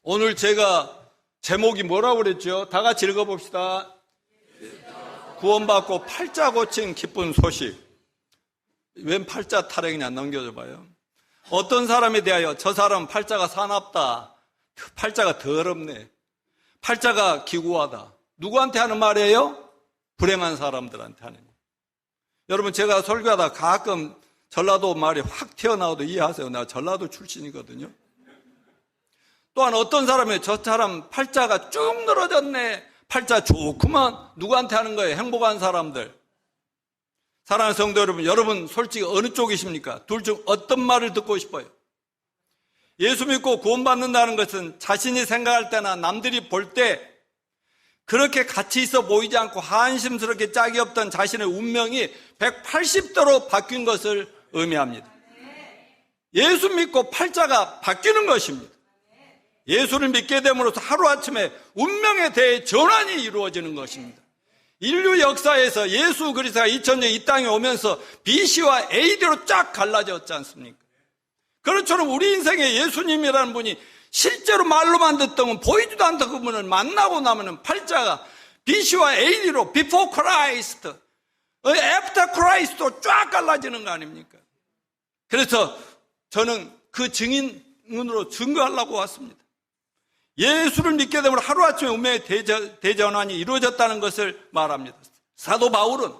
오늘 제가 제목이 뭐라고 그랬죠? 다 같이 읽어봅시다. 구원받고 팔자 고친 기쁜 소식. 웬 팔자 타령이냐 넘겨줘 봐요. 어떤 사람에 대하여 저 사람은 팔자가 사납다. 팔자가 더럽네. 팔자가 기구하다. 누구한테 하는 말이에요? 불행한 사람들한테 하는 거예요. 여러분, 제가 설교하다 가끔 전라도 말이 확 튀어나와도 이해하세요. 나 전라도 출신이거든요. 또한 어떤 사람이 저 사람 팔자가 쭉 늘어졌네. 팔자 좋구만. 누구한테 하는 거예요? 행복한 사람들. 사랑하는 성도 여러분 솔직히 어느 쪽이십니까? 둘 중 어떤 말을 듣고 싶어요? 예수 믿고 구원받는다는 것은 자신이 생각할 때나 남들이 볼 때 그렇게 가치 있어 보이지 않고 한심스럽게 짝이 없던 자신의 운명이 180도로 바뀐 것을 의미합니다. 예수 믿고 팔자가 바뀌는 것입니다. 예수를 믿게 됨으로써 하루아침에 운명에 대해 전환이 이루어지는 것입니다. 인류 역사에서 예수 그리스도가 2000년 이 땅에 오면서 BC와 AD로 쫙 갈라졌지 않습니까? 그렇처럼 우리 인생에 예수님이라는 분이 실제로 말로만 듣던 건 보이지도 않던 그분을 만나고 나면 팔자가 BC와 AD로 Before Christ, After Christ로 쫙 갈라지는 거 아닙니까? 그래서 저는 그 증인으로 증거하려고 왔습니다. 예수를 믿게 되면 하루아침에 운명의 대전환이 이루어졌다는 것을 말합니다. 사도 바울은,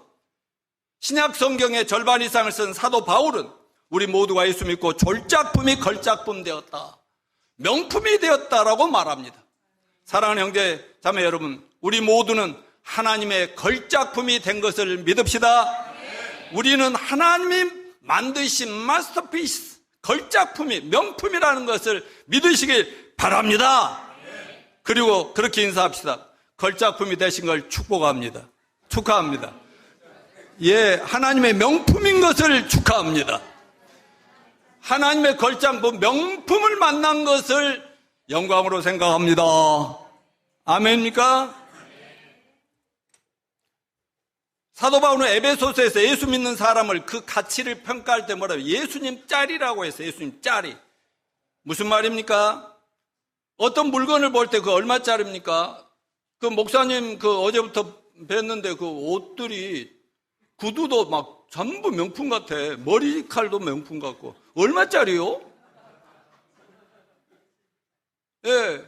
신약 성경의 절반 이상을 쓴 사도 바울은 우리 모두가 예수 믿고 졸작품이 걸작품 되었다, 명품이 되었다라고 말합니다. 사랑하는 형제 자매 여러분, 우리 모두는 하나님의 걸작품이 된 것을 믿읍시다. 우리는 하나님이 만드신 마스터피스, 걸작품이 명품이라는 것을 믿으시길 바랍니다. 그리고 그렇게 인사합시다. 걸작품이 되신 걸 축복합니다. 축하합니다. 예, 하나님의 명품인 것을 축하합니다. 하나님의 걸작품, 명품을 만난 것을 영광으로 생각합니다. 아멘입니까? 사도 바울은 에베소서에서 예수 믿는 사람을 그 가치를 평가할 때 뭐라고? 예수님 짤이라고 했어요. 예수님 짤이. 무슨 말입니까? 어떤 물건을 볼 때 그 얼마짜리입니까? 그 목사님 어제부터 뵀는데 그 옷들이 구두도 막 전부 명품 같아. 머리칼도 명품 같고. 얼마짜리요? 예.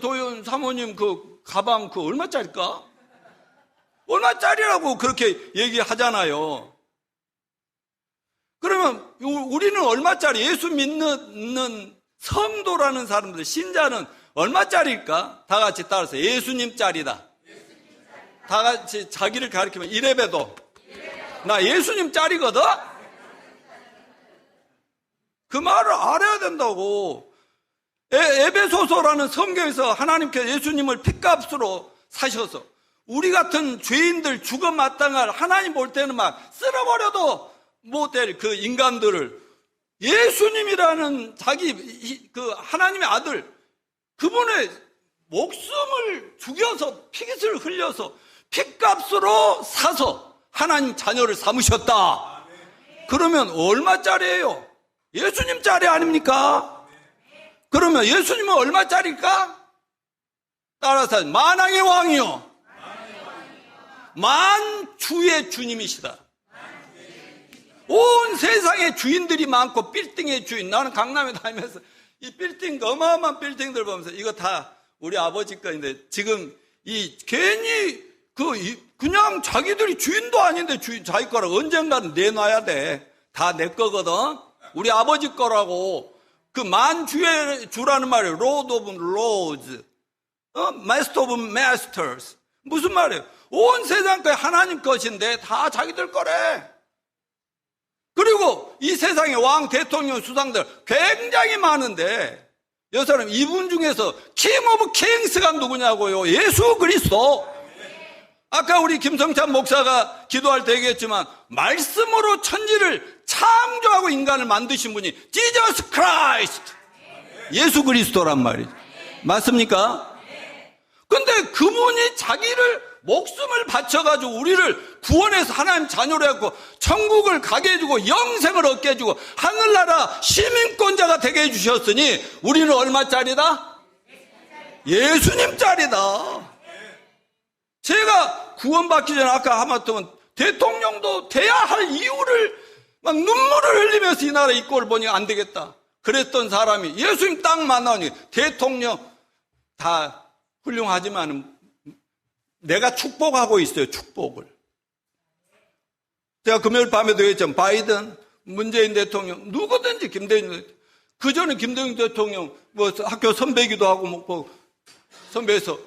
도윤 사모님 가방 얼마짜리일까? 얼마짜리라고 그렇게 얘기하잖아요. 그러면 우리는 얼마짜리, 예수 믿는 성도라는 사람들, 신자는 얼마짜리일까? 다 같이 따라서 예수님 짤이다. 다 같이 자기를 가리키면 이래봬도 나 예수님 짤이거든? 그 말을 알아야 된다고. 에베소서라는 성경에서 하나님께서 예수님을 핏값으로 사셔서 우리 같은 죄인들 죽어 마땅할, 하나님 볼 때는 막 쓸어버려도 못될 그 인간들을 예수님이라는 하나님의 아들, 그분의 목숨을 죽여서 피깃을 흘려서 핏값으로 사서 하나님 자녀를 삼으셨다. 그러면 얼마짜리예요? 예수님 짤이 아닙니까? 그러면 예수님은 얼마짜리일까? 따라서 만왕의 왕이요, 만주의 주님이시다. 온 세상에 주인들이 많고 빌딩의 주인. 나는 강남에 다니면서 이 빌딩, 어마어마한 빌딩들 보면서 이거 다 우리 아버지 거인데 지금 괜히 그냥 자기들이 주인도 아닌데 자기 거라고 언젠가는 내놔야 돼. 다 내 거거든. 우리 아버지 거라고. 그 만주의 주라는 말이에요. Lord of Lords, Master of Masters. 무슨 말이에요? 온 세상 거 하나님 것인데 다 자기들 거래. 그리고 이 세상에 왕, 대통령, 수상들 굉장히 많은데 이 사람 이분 중에서 킹 오브 킹스가 누구냐고요? 예수 그리스도. 아까 우리 김성찬 목사가 기도할 때 얘기했지만 말씀으로 천지를 창조하고 인간을 만드신 분이 지저스 크라이스트, 예수 그리스도란 말이죠. 맞습니까? 근데 그분이 자기를 목숨을 바쳐가지고 우리를 구원해서 하나님 자녀로 해갖고 천국을 가게 해주고 영생을 얻게 해주고 하늘나라 시민권자가 되게 해주셨으니 우리는 얼마짜리다? 예수님 짤이다. 제가 구원받기 전에 아까 하마터면 대통령도 돼야 할 이유를 막 눈물을 흘리면서 이 나라 이꼴을 보니 안 되겠다. 그랬던 사람이 예수님 딱 만나니 대통령 다 훌륭하지만 내가 축복하고 있어요. 축복을. 제가 금요일 밤에도 했죠. 바이든, 문재인 대통령, 누구든지 김대중, 그전에 김대중 대통령 뭐 학교 선배기도 하고 뭐 선배에서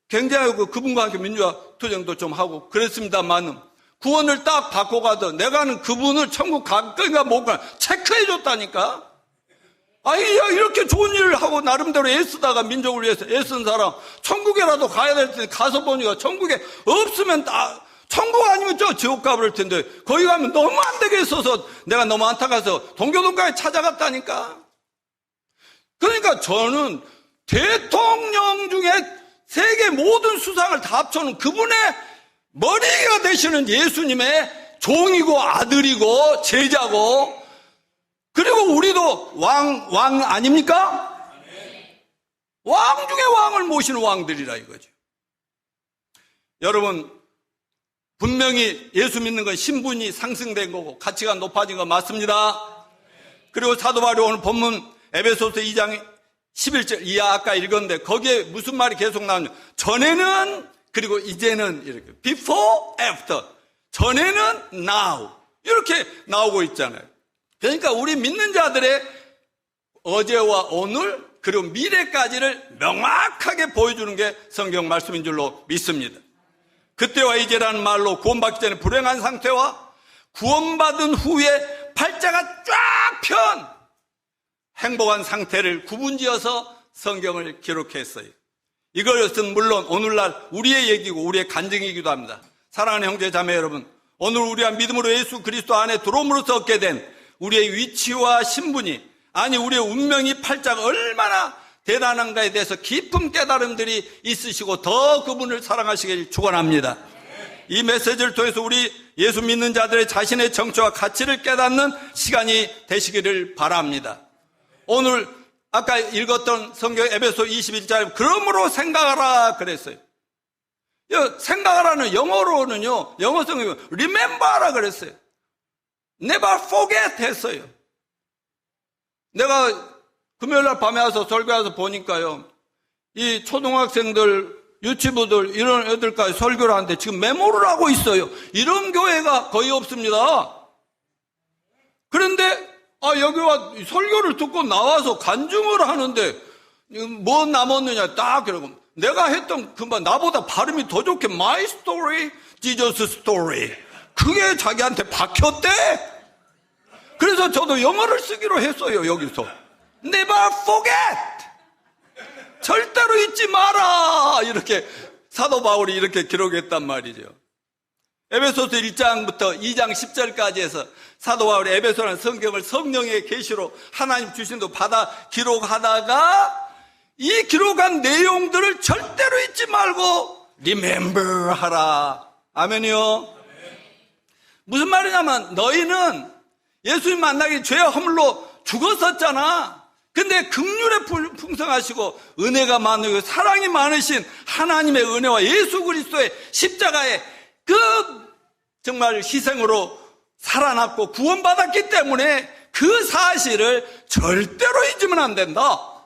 굉장히 그분과 함께 민주화 투쟁도 좀 하고 그랬습니다만은 구원을 딱 받고 가도 내가는 그분을 천국 갈건가 못 가 체크해 줬다니까. 아니, 야, 이렇게 좋은 일을 하고 나름대로 애쓰다가 민족을 위해서 애쓴 사람 천국에라도 가야 될 텐데 가서 보니까 천국에 없으면 천국 아니면 저 지옥 가버릴 텐데 거기 가면 너무 안 되게 있어서 내가 너무 안타까워서 동교동까지 찾아갔다니까. 그러니까 저는 대통령 중에 세계 모든 수상을 다 합쳐놓은 그분의 머리가 되시는 예수님의 종이고 아들이고 제자고, 그리고 우리도 왕 아닙니까? 왕 중에 왕을 모시는 왕들이라 이거죠. 여러분, 분명히 예수 믿는 건 신분이 상승된 거고 가치가 높아진 거 맞습니다. 그리고 사도 바울이 오늘 본문 에베소서 2장 11절 이하 아까 읽었는데 거기에 무슨 말이 계속 나오냐, 전에는 그리고 이제는 이렇게 before, after, 전에는 now 이렇게 나오고 있잖아요. 그러니까 우리 믿는 자들의 어제와 오늘 그리고 미래까지를 명확하게 보여주는 게 성경 말씀인 줄로 믿습니다. 그때와 이제라는 말로 구원받기 전에 불행한 상태와 구원받은 후에 팔자가 쫙 편 행복한 상태를 구분지어서 성경을 기록했어요. 이것은 물론 오늘날 우리의 얘기고 우리의 간증이기도 합니다. 사랑하는 형제 자매 여러분, 오늘 우리가 믿음으로 예수 그리스도 안에 들어옴으로써 얻게 된 우리의 위치와 신분이, 아니 우리의 운명이 팔자가 얼마나 대단한가에 대해서 깊은 깨달음들이 있으시고 더 그분을 사랑하시길 축원합니다. 이 메시지를 통해서 우리 예수 믿는 자들의 자신의 정체와 가치를 깨닫는 시간이 되시기를 바랍니다. 오늘 아까 읽었던 성경 에베소 21절 그러므로 생각하라 그랬어요. 생각하라는 영어로는요, 영어 성경이 remember하라 그랬어요. never forget 했어요. 내가 금요일날 밤에 와서 설교해서 보니까요, 이 초등학생들, 유치부들 이런 애들까지 설교를 하는데 지금 메모를 하고 있어요. 이런 교회가 거의 없습니다. 그런데 여기 와 설교를 듣고 나와서 간증을 하는데 뭐 남았느냐 딱 그러고 내가 했던 금방 나보다 발음이 더 좋게 My story, Jesus story 그게 자기한테 박혔대. 그래서 저도 영어를 쓰기로 했어요. 여기서 Never forget, 절대로 잊지 마라, 이렇게 사도 바울이 이렇게 기록했단 말이죠. 에베소서 1장부터 2장 10절까지 해서 사도 바울이 에베소라는 성경을 성령의 계시로 하나님 주신 도 받아 기록하다가 이 기록한 내용들을 절대로 잊지 말고 remember 하라. 아멘이요. 무슨 말이냐면 너희는 예수님 만나기 죄와 허물로 죽었었잖아. 근데 긍휼에 풍성하시고 은혜가 많으시고 사랑이 많으신 하나님의 은혜와 예수 그리스도의 십자가의 그 정말 희생으로 살아났고 구원받았기 때문에 그 사실을 절대로 잊으면 안 된다.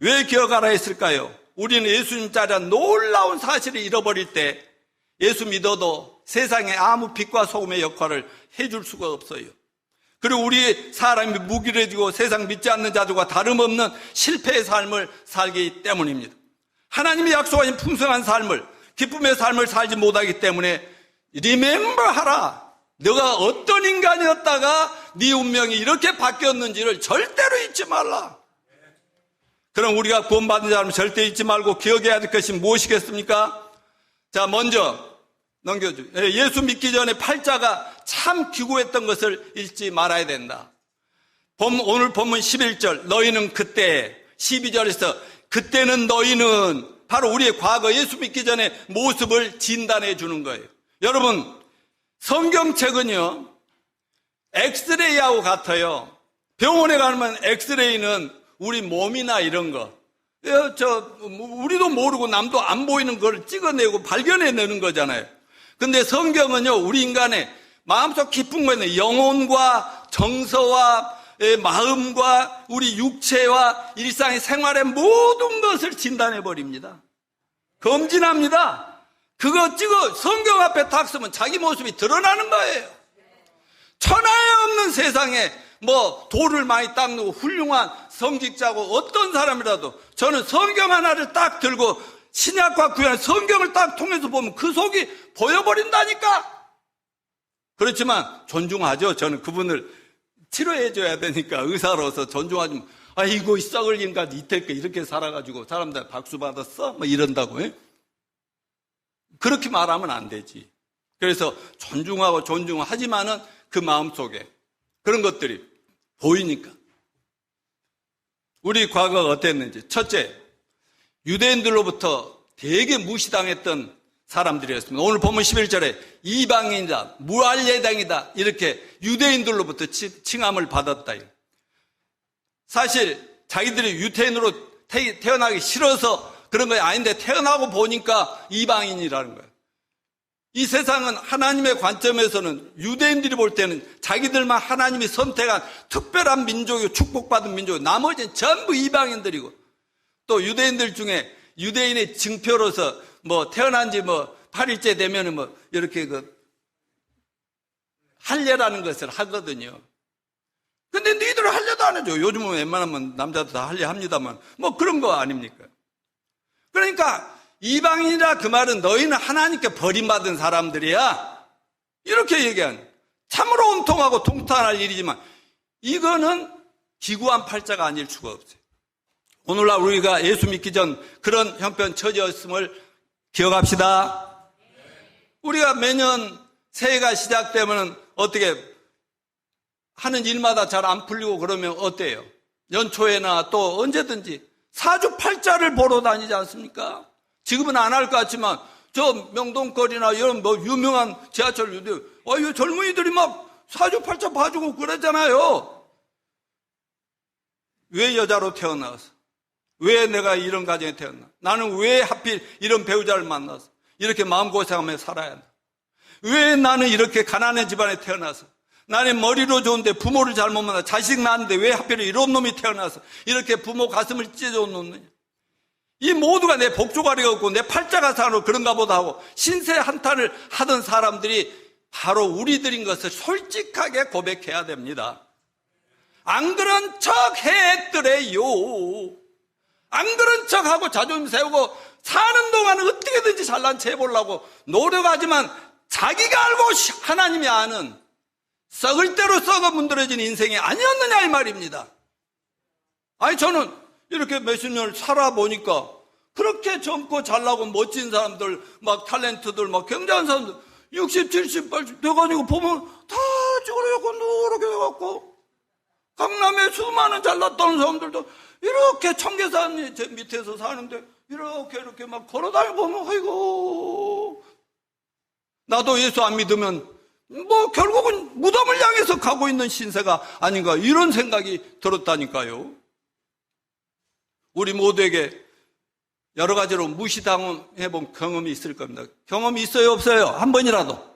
왜 기억하라 했을까요? 우리는 예수님 자리한 놀라운 사실을 잃어버릴 때 예수 믿어도 세상에 아무 빛과 소금의 역할을 해줄 수가 없어요. 그리고 우리 사람이 무기력해지고 세상 믿지 않는 자들과 다름없는 실패의 삶을 살기 때문입니다. 하나님이 약속하신 풍성한 삶을, 기쁨의 삶을 살지 못하기 때문에 remember 하라. 너가 어떤 인간이었다가 네 운명이 이렇게 바뀌었는지를 절대로 잊지 말라. 그럼 우리가 구원받은 사람은 절대 잊지 말고 기억해야 될 것이 무엇이겠습니까? 자, 먼저 넘겨줘. 예수 믿기 전에 팔자가 참 기구했던 것을 잊지 말아야 된다. 오늘 본문 11절 너희는 그때, 12절에서 그때는 너희는 바로 우리의 과거 예수 믿기 전에 모습을 진단해 주는 거예요. 여러분, 성경책은요 엑스레이하고 같아요. 병원에 가면 엑스레이는 우리 몸이나 이런 거, 우리도 모르고 남도 안 보이는 걸 찍어내고 발견해내는 거잖아요. 근데 성경은요, 우리 인간의 마음속 깊은 거는 영혼과 정서와 마음과 우리 육체와 일상의 생활의 모든 것을 진단해버립니다. 검진합니다. 그거 찍어 성경 앞에 딱 서면 자기 모습이 드러나는 거예요. 천하에 없는 세상에 돌을 많이 닦는 훌륭한 성직자고 어떤 사람이라도 저는 성경 하나를 딱 들고 신약과 구약 성경을 딱 통해서 보면 그 속이 보여버린다니까. 그렇지만 존중하죠. 저는 그분을 치료해줘야 되니까 의사로서 존중하지만 아이고 썩을 인간 이때껏 이렇게 살아가지고 사람들 박수 받았어? 이런다고. 그렇게 말하면 안 되지. 그래서 존중하고 존중하지만은 그 마음속에 그런 것들이 보이니까. 우리 과거가 어땠는지. 첫째, 유대인들로부터 되게 무시당했던 사람들이었습니다. 오늘 본문 11절에 이방인이다, 무할례당이다 이렇게 유대인들로부터 칭함을 받았다. 사실 자기들이 유태인으로 태어나기 싫어서 그런 거 아닌데 태어나고 보니까 이방인이라는 거예요. 이 세상은 하나님의 관점에서는 유대인들이 볼 때는 자기들만 하나님이 선택한 특별한 민족이고 축복받은 민족이고 나머지는 전부 이방인들이고 또 유대인들 중에 유대인의 증표로서 태어난 지 8일째 되면은 이렇게 할례라는 것을 하거든요. 근데 너희들은 할례도 안 해줘. 요즘은 웬만하면 남자도 다 할례 합니다만 그런 거 아닙니까? 그러니까 이방인이라 그 말은 너희는 하나님께 버림받은 사람들이야. 이렇게 얘기하는. 참으로 온통하고 통탄할 일이지만 이거는 기구한 팔자가 아닐 수가 없어요. 오늘날 우리가 예수 믿기 전 그런 형편 처지였음을 기억합시다. 우리가 매년 새해가 시작되면 어떻게 하는 일마다 잘 안 풀리고 그러면 어때요? 연초에나 또 언제든지 사주팔자를 보러 다니지 않습니까? 지금은 안 할 것 같지만 저 명동거리나 이런 유명한 지하철 이 젊은이들이 막 사주팔자 봐주고 그러잖아요. 왜 여자로 태어나서? 왜 내가 이런 가정에 태어나? 나는 왜 하필 이런 배우자를 만나서 이렇게 마음고생하며 살아야 한다? 왜 나는 이렇게 가난한 집안에 태어나서 나는 머리로 좋은데 부모를 잘못 만나 자식 낳았는데 왜 하필 이런 놈이 태어나서 이렇게 부모 가슴을 찢어 놓느냐? 이 모두가 내 복조가리가 없고 내 팔자가 사로 그런가 보다 하고 신세 한탄을 하던 사람들이 바로 우리들인 것을 솔직하게 고백해야 됩니다. 안 그런 척 했더래요. 안 그런 척하고 자존심 세우고 사는 동안은 어떻게든지 잘난 체 해보려고 노력하지만 자기가 알고 하나님이 아는 썩을 대로 썩어 문드러진 인생이 아니었느냐 이 말입니다. 아니 저는 이렇게 몇십 년을 살아보니까 그렇게 젊고 잘나고 멋진 사람들 막 탤런트들 막 굉장한 사람들 60, 70, 80 돼가지고 보면 다 찌그러졌고 노랗게 돼갖고 강남에 수많은 잘났다는 사람들도 이렇게 청계산 제 밑에서 사는데 이렇게 막 걸어다니고 보면 아이고 나도 예수 안 믿으면 결국은 무덤을 향해서 가고 있는 신세가 아닌가 이런 생각이 들었다니까요. 우리 모두에게 여러 가지로 무시당해본 경험이 있을 겁니다. 경험이 있어요 없어요? 한 번이라도?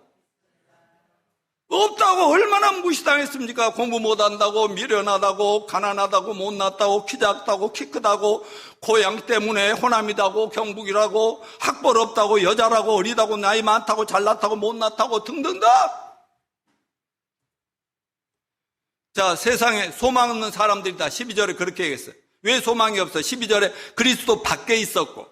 없다고. 얼마나 무시당했습니까? 공부 못한다고, 미련하다고, 가난하다고, 못났다고, 키 작다고, 키 크다고, 고향 때문에 호남이다고, 경북이라고, 학벌 없다고, 여자라고, 어리다고, 나이 많다고, 잘났다고, 못났다고 등등등. 자, 세상에 소망 없는 사람들이다. 12절에 그렇게 얘기했어요. 왜 소망이 없어? 12절에 그리스도 밖에 있었고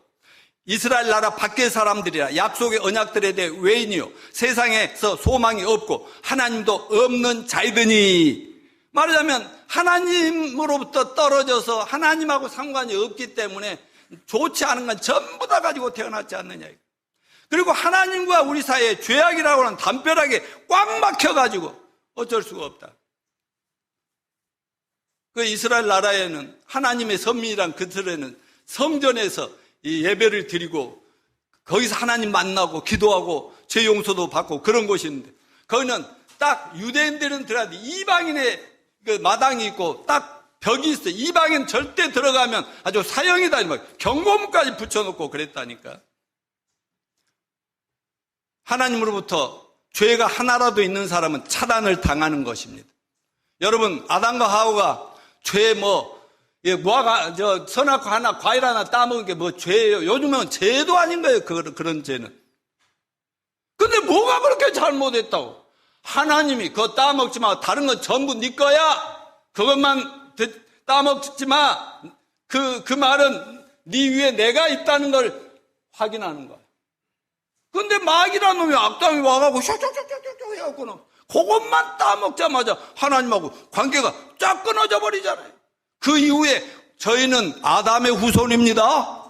이스라엘 나라 밖의 사람들이라 약속의 언약들에 대해 외인이요 세상에서 소망이 없고 하나님도 없는 자이더니 말하자면 하나님으로부터 떨어져서 하나님하고 상관이 없기 때문에 좋지 않은 건 전부 다 가지고 태어났지 않느냐. 그리고 하나님과 우리 사이에 죄악이라고 하는 담벼락에 꽉 막혀가지고 어쩔 수가 없다. 그 이스라엘 나라에는 하나님의 선민이란 그 틀에는 성전에서 이 예배를 드리고 거기서 하나님 만나고 기도하고 죄 용서도 받고 그런 곳이 있는데 거기는 딱 유대인들은 들어가도 이방인의 그 마당이 있고 딱 벽이 있어요. 이방인 절대 들어가면 아주 사형이다. 막 경고문까지 붙여놓고 그랬다니까. 하나님으로부터 죄가 하나라도 있는 사람은 차단을 당하는 것입니다. 여러분, 아담과 하와가 죄 선악과 하나, 과일 하나 따먹은 게 뭐 죄예요? 요즘은 죄도 아닌 거예요. 그런 죄는. 근데 뭐가 그렇게 잘못했다고? 하나님이 그거 따먹지 마. 다른 건 전부 네 거야. 그것만 따먹지 마. 그 말은 네 위에 내가 있다는 걸 확인하는 거야. 근데 마귀라는 놈이 악당이 와가고 슉슉슉슉슉 해갖고는 그것만 따먹자마자 하나님하고 관계가 쫙 끊어져 버리잖아요. 그 이후에 저희는 아담의 후손입니다.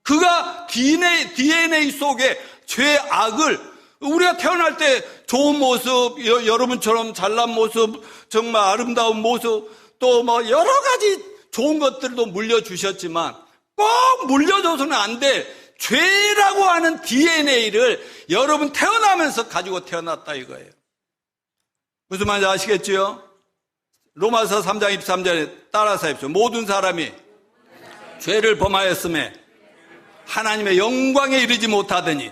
그가 DNA 속에 죄악을 우리가 태어날 때 좋은 모습, 여러분처럼 잘난 모습, 정말 아름다운 모습, 또 뭐 여러 가지 좋은 것들도 물려주셨지만 꼭 물려줘서는 안 돼. 죄라고 하는 DNA를 여러분 태어나면서 가지고 태어났다 이거예요. 무슨 말인지 아시겠지요? 로마서 3장 23절에 따라서 해보십시오. 모든 사람이 죄를 범하였음에 하나님의 영광에 이르지 못하더니.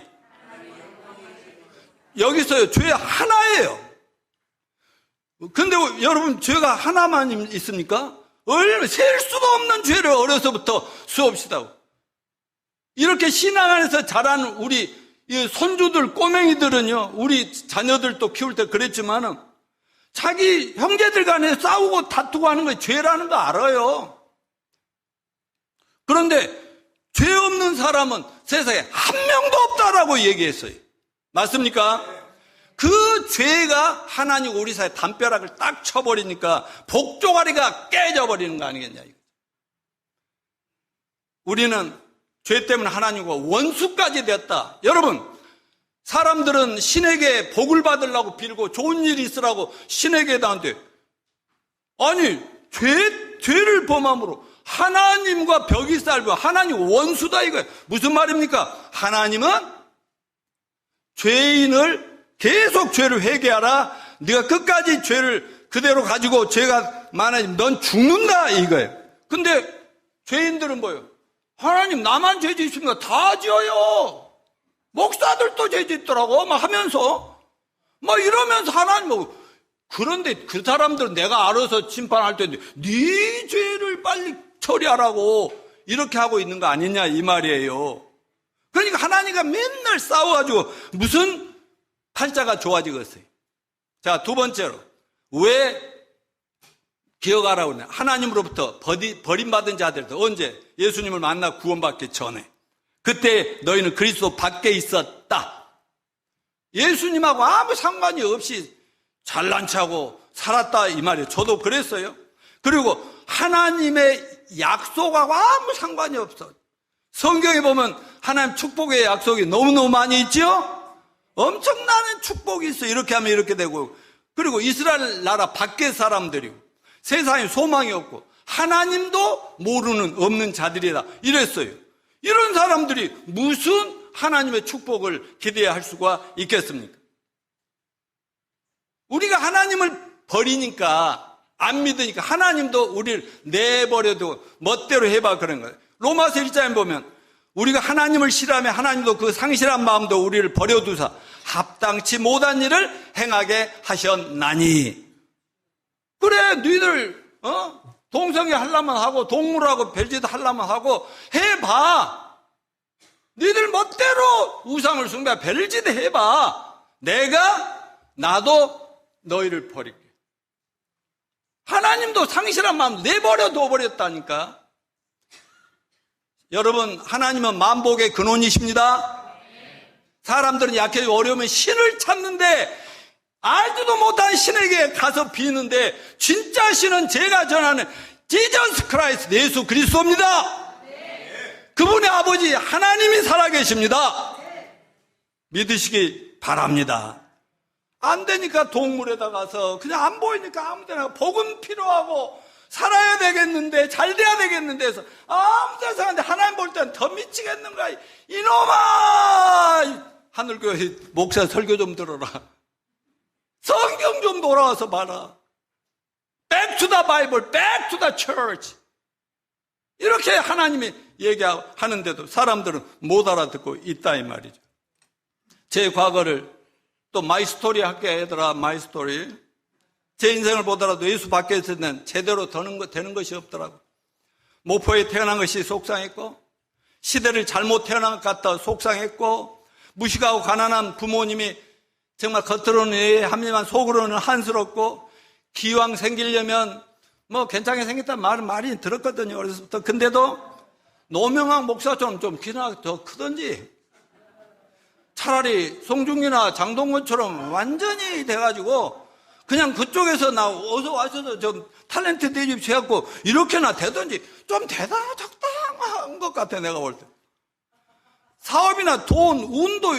여기서요, 죄 하나예요. 근데 여러분, 죄가 하나만 있습니까? 셀 수도 없는 죄를 어려서부터 수없이다고. 이렇게 신앙 안에서 자란 우리 손주들, 꼬맹이들은요, 우리 자녀들도 키울 때 그랬지만은 자기 형제들 간에 싸우고 다투고 하는 거 죄라는 거 알아요. 그런데 죄 없는 사람은 세상에 한 명도 없다라고 얘기했어요. 맞습니까? 그 죄가 하나님 우리 사이에 담벼락을 딱 쳐버리니까 복조가리가 깨져버리는 거 아니겠냐. 우리는 죄 때문에 하나님과 원수까지 됐다. 여러분, 사람들은 신에게 복을 받으려고 빌고 좋은 일이 있으라고 신에게 나한테, 아니 죄를 범함으로 하나님과 벽이 쌓이고 하나님 원수다 이거예요. 무슨 말입니까? 하나님은 죄인을 계속 죄를 회개하라. 네가 끝까지 죄를 그대로 가지고 죄가 많아지면 넌 죽는다 이거예요. 근데 죄인들은 뭐예요? 하나님 나만 죄 짓습니까? 다 지어요. 목사들도 죄 짓더라고 막 하면서 막 이러면서 하나님 뭐. 그런데 그 사람들은 내가 알아서 심판할 텐데 네 죄를 빨리 처리하라고 이렇게 하고 있는 거 아니냐 이 말이에요. 그러니까 하나님과 맨날 싸워가지고 무슨 팔자가 좋아지겠어요. 자, 두 번째로 왜 기억하라고 그러냐. 하나님으로부터 버림받은 자들도 언제? 예수님을 만나 구원받기 전에. 그때 너희는 그리스도 밖에 있었다. 예수님하고 아무 상관이 없이 잘난 체하고 살았다 이 말이에요. 저도 그랬어요. 그리고 하나님의 약속하고 아무 상관이 없어. 성경에 보면 하나님 축복의 약속이 너무너무 많이 있죠? 엄청난 축복이 있어요. 이렇게 하면 이렇게 되고. 그리고 이스라엘 나라 밖의 사람들이고 세상에 소망이 없고 하나님도 모르는 없는 자들이다 이랬어요. 이런 사람들이 무슨 하나님의 축복을 기대할 수가 있겠습니까? 우리가 하나님을 버리니까 안 믿으니까 하나님도 우리를 내버려도 멋대로 해봐 그런 거예요. 로마서 1장에 보면 우리가 하나님을 싫어하면 하나님도 그 상실한 마음도 우리를 버려두사 합당치 못한 일을 행하게 하셨나니. 그래 너희들 동성애 하려면 하고 동물하고 별짓 하려면 하고 해봐. 너희들 멋대로 우상을 숭배 별짓 해봐. 나도 너희를 버릴게. 하나님도 상실한 마음 내버려 둬버렸다니까. 여러분, 하나님은 만복의 근원이십니다. 사람들은 약해지고 어려우면 신을 찾는데 알지도 못한 신에게 가서 비는데 진짜 신은 제가 전하는 지저스 크라이스트 예수 그리스도입니다. 그분의 아버지 하나님이 살아계십니다. 믿으시기 바랍니다. 안 되니까 동물에다 가서 그냥 안 보이니까 아무 데나 복음 필요하고 살아야 되겠는데 잘 돼야 되겠는데 해서 아무 데서 하는데 하나님 볼 때는 더 미치겠는가. 이놈아, 하늘교회 목사 설교 좀 들어라. 성경 좀 돌아와서 봐라. Back to the Bible, back to the church. 이렇게 하나님이 얘기하는데도 사람들은 못 알아듣고 있다 이 말이죠. 제 과거를 또 마이 스토리 할게 얘들아, 마이 스토리. 제 인생을 보더라도 예수 밖에 있을 때는 제대로 되는 것이 없더라고. 모포에 태어난 것이 속상했고, 시대를 잘못 태어난 것 같아 속상했고, 무식하고 가난한 부모님이 정말 겉으로는 예합니다만 속으로는 한스럽고, 기왕 생기려면 뭐 괜찮게 생겼다는 말은 많이 들었거든요. 어려서부터. 근데도 노명학 목사처럼 좀 키나 더 크든지 차라리 송중기나 장동건처럼 완전히 돼가지고 그냥 그쪽에서 나 어서 와서 좀 탤런트 대접해갖고 이렇게나 되든지 좀 적당한 것 같아 내가 볼 때. 사업이나 돈, 운도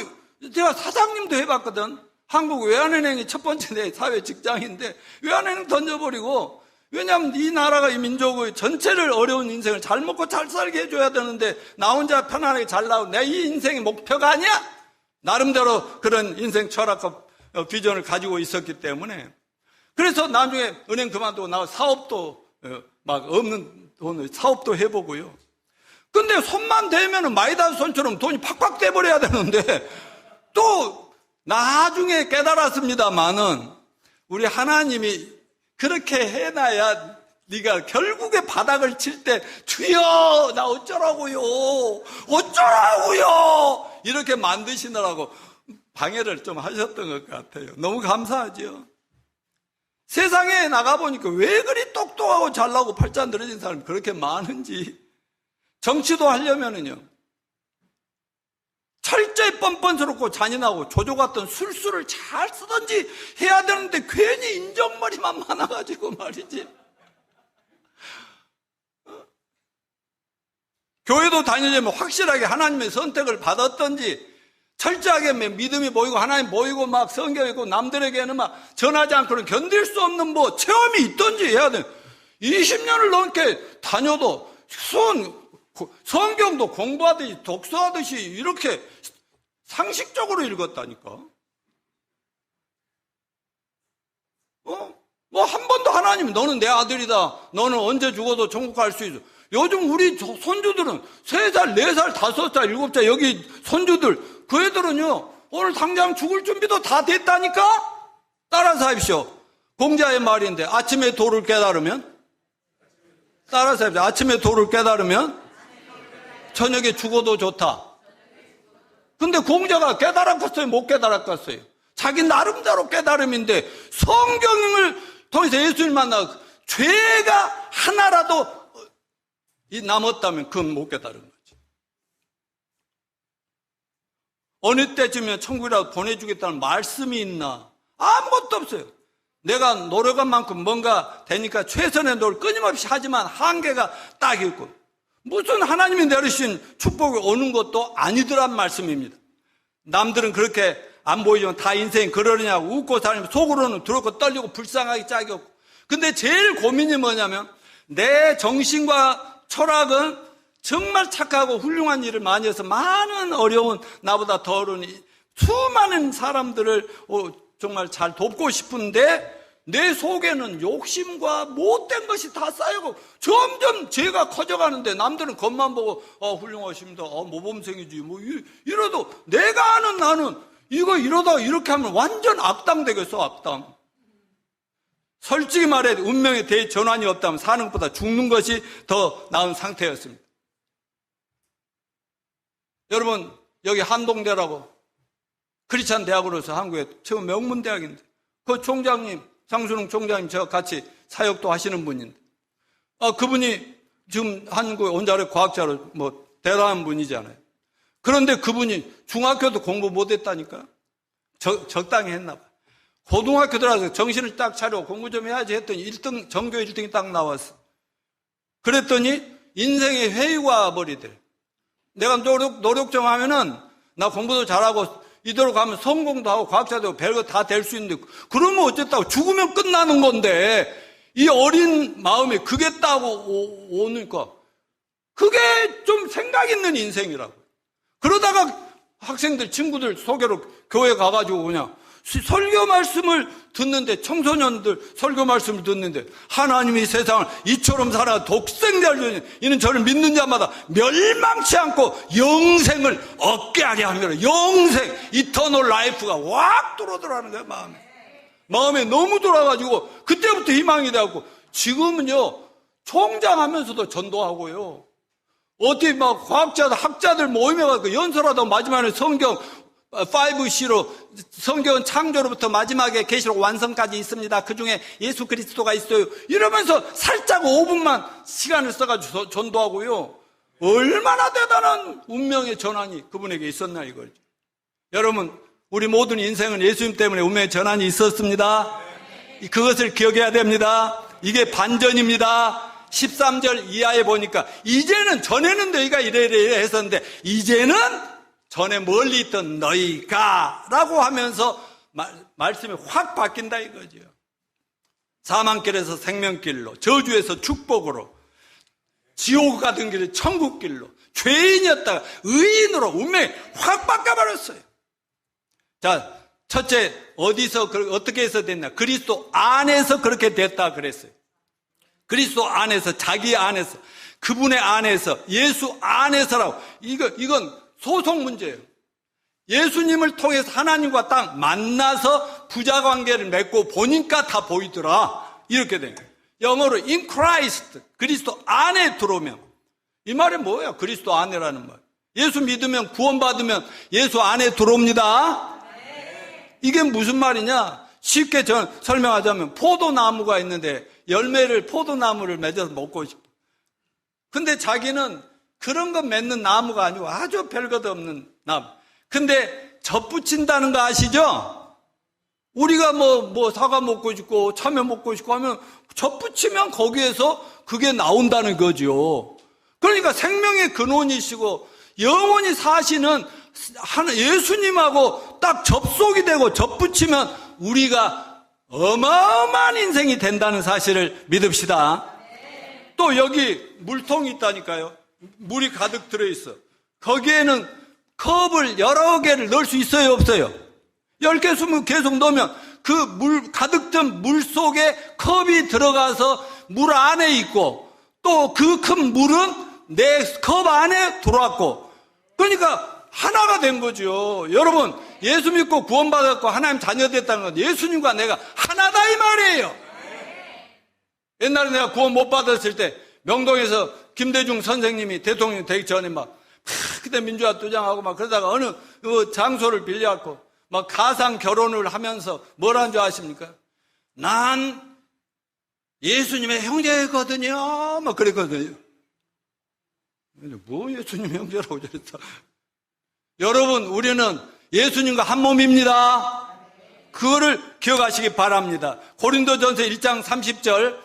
제가 사장님도 해봤거든. 한국 외환은행이 첫 번째 내 사회 직장인데 외환은행 던져버리고, 왜냐하면 이 나라가 이 민족의 전체를 어려운 인생을 잘 먹고 잘 살게 해줘야 되는데 나 혼자 편안하게 잘 나오고 내 이 인생의 목표가 아니야? 나름대로 그런 인생 철학과 비전을 가지고 있었기 때문에. 그래서 나중에 은행 그만두고 나와 사업도 막 없는 돈을 사업도 해보고요. 근데 손만 대면은 마이다스 손처럼 돈이 팍팍 돼버려야 되는데 또 나중에 깨달았습니다만은 우리 하나님이 그렇게 해놔야 네가 결국에 바닥을 칠 때 주여 나 어쩌라고요 이렇게 만드시느라고 방해를 좀 하셨던 것 같아요. 너무 감사하죠. 세상에 나가보니까 왜 그리 똑똑하고 잘나고 팔자 늘어진 사람이 그렇게 많은지. 정치도 하려면은요 철저히 뻔뻔스럽고 잔인하고 조조 같은 술수를 잘 쓰든지 해야 되는데 괜히 인정머리만 많아가지고 말이지. 교회도 다니려면 확실하게 하나님의 선택을 받았던지 철저하게 믿음이 보이고 하나님 보이고 막 성경 읽고 남들에게는 막 전하지 않고는 견딜 수 없는 뭐 체험이 있던지 해야 돼. 20년을 넘게 다녀도 성경도 공부하듯이 독서하듯이 이렇게 상식적으로 읽었다니까. 뭐 한 번도 하나님이 너는 내 아들이다. 너는 언제 죽어도 천국 갈 수 있어. 요즘 우리 손주들은 3살, 4살, 5살, 7살 여기 손주들 그 애들은요 오늘 당장 죽을 준비도 다 됐다니까. 따라서 하십시오. 공자의 말인데 아침에 도를 깨달으면 따라서 하십시오. 아침에 도를 깨달으면 저녁에 죽어도 좋다. 근데 공자가 깨달았겠어요? 못 깨달았겠어요? 자기 나름대로 깨달음인데 성경을 통해서 예수를 만나 죄가 하나라도 남았다면 그건 못 깨달은 거지. 어느 때쯤에 천국이라도 보내주겠다는 말씀이 있나? 아무것도 없어요. 내가 노력한 만큼 뭔가 되니까 최선의 노력을 끊임없이 하지만 한계가 딱 있고 무슨 하나님이 내리신 축복이 오는 것도 아니더란 말씀입니다. 남들은 그렇게 안 보이지만 다 인생이 그러느냐고 웃고 살면 속으로는 두렵고 떨리고 불쌍하기 짝이 없고. 근데 제일 고민이 뭐냐면 내 정신과 철학은 정말 착하고 훌륭한 일을 많이 해서 많은 어려운 나보다 더 어려운 수많은 사람들을 정말 잘 돕고 싶은데 내 속에는 욕심과 못된 것이 다 쌓이고 점점 죄가 커져가는데 남들은 겉만 보고 훌륭하십니다. 모범생이지 뭐 이러도 내가 아는 나는 이거 이러다 이렇게 하면 완전 악당 되겠어. 악당. 솔직히 말해 운명에 대해 전환이 없다면 사는 것보다 죽는 것이 더 나은 상태였습니다. 여러분 여기 한동대라고 크리스찬 대학으로서 한국의 처음 명문대학인데 그 총장님 장순웅 총장님 저와 같이 사역도 하시는 분인데 그분이 지금 한국의 원자력 과학자로 뭐 대단한 분이잖아요. 그런데 그분이 중학교도 공부 못했다니까. 적당히 했나 봐. 고등학교 들어가서 정신을 딱 차리고 공부 좀 해야지 했더니 1등 전교 1등이 딱 나왔어. 그랬더니 인생의 회의가 와버리더래. 내가 노력 좀 하면은 나 공부도 잘하고 이대로 가면 성공도 하고 과학자도 하고 별거 다 될 수 있는데 그러면 어쨌다고 죽으면 끝나는 건데 이 어린 마음에 그게 딱 오니까 그게 좀 생각 있는 인생이라고. 그러다가 학생들 친구들 소개로 교회 가가지고 그냥 설교 말씀을 듣는데, 청소년들 설교 말씀을 듣는데, 하나님이 세상을 이처럼 살아 독생자를 이는 저를 믿는 자마다 멸망치 않고 영생을 얻게 하려 합니다. 영생, 이터널 라이프가 확 들어오더라는 거예요. 마음에 너무 들어와가지고 그때부터 희망이 되었고, 지금은요 총장하면서도 전도하고요, 어디 막 과학자들, 학자들 모임에 가서 연설하다 마지막에 성경 5C로 성경은 창조로부터 마지막에 계시록 완성까지 있습니다. 그 중에 예수 그리스도가 있어요. 이러면서 살짝 5분만 시간을 써가지고 전도하고요. 얼마나 대단한 운명의 전환이 그분에게 있었나 이거죠. 여러분, 우리 모든 인생은 예수님 때문에 운명의 전환이 있었습니다. 그것을 기억해야 됩니다. 이게 반전입니다. 13절 이하에 보니까 이제는, 전에는 너희가 이래 했었는데 이제는 전에 멀리 있던 너희가 라고 하면서 말씀이 확 바뀐다 이거죠. 사망길에서 생명길로, 저주에서 축복으로, 지옥 가던 길에 천국길로, 죄인이었다가 의인으로 운명이 확 바꿔버렸어요. 자, 첫째, 어디서 어떻게 해서 됐냐? 그리스도 안에서 그렇게 됐다 그랬어요. 그리스도 안에서, 자기 안에서, 그분의 안에서, 예수 안에서라고. 이건 소속 문제예요. 예수님을 통해서 하나님과 딱 만나서 부자관계를 맺고 보니까 다 보이더라. 이렇게 된 거예요. 영어로 in Christ, 그리스도 안에 들어오면. 이 말이 뭐예요? 그리스도 안에라는 말. 예수 믿으면, 구원받으면 예수 안에 들어옵니다. 이게 무슨 말이냐? 쉽게 설명하자면 포도나무가 있는데 열매를, 포도나무를 맺어서 먹고 싶어. 근데 자기는 그런 거 맺는 나무가 아니고 아주 별것 없는 나무. 근데 젖붙인다는 거 아시죠? 우리가 뭐 사과 먹고 싶고 참외 먹고 싶고 하면 젖붙이면 거기에서 그게 나온다는 거죠. 그러니까 생명의 근원이시고 영원히 사시는 예수님하고 딱 접속이 되고 젖붙이면 우리가 어마어마한 인생이 된다는 사실을 믿읍시다. 또 여기 물통이 있다니까요. 물이 가득 들어있어. 거기에는 컵을 여러 개를 넣을 수 있어요, 없어요? 10개, 20개 계속 넣으면 그 물, 가득 든 물 속에 컵이 들어가서 물 안에 있고 또 그 큰 물은 내 컵 안에 들어왔고, 그러니까 하나가 된 거죠. 여러분, 예수 믿고 구원받았고 하나님 자녀 됐다는 건 예수님과 내가 하나다 이 말이에요. 옛날에 내가 구원 못 받았을 때 명동에서 김대중 선생님이 대통령 되기 전에 그때 민주화 투쟁하고 그러다가 어느 장소를 빌려갖고 가상 결혼을 하면서 뭐라는 줄 아십니까? 난 예수님의 형제거든요. 그랬거든요. 뭐 예수님 형제라고 저랬다. 여러분, 우리는 예수님과 한 몸입니다. 그거를 기억하시기 바랍니다. 고린도전서 1장 30절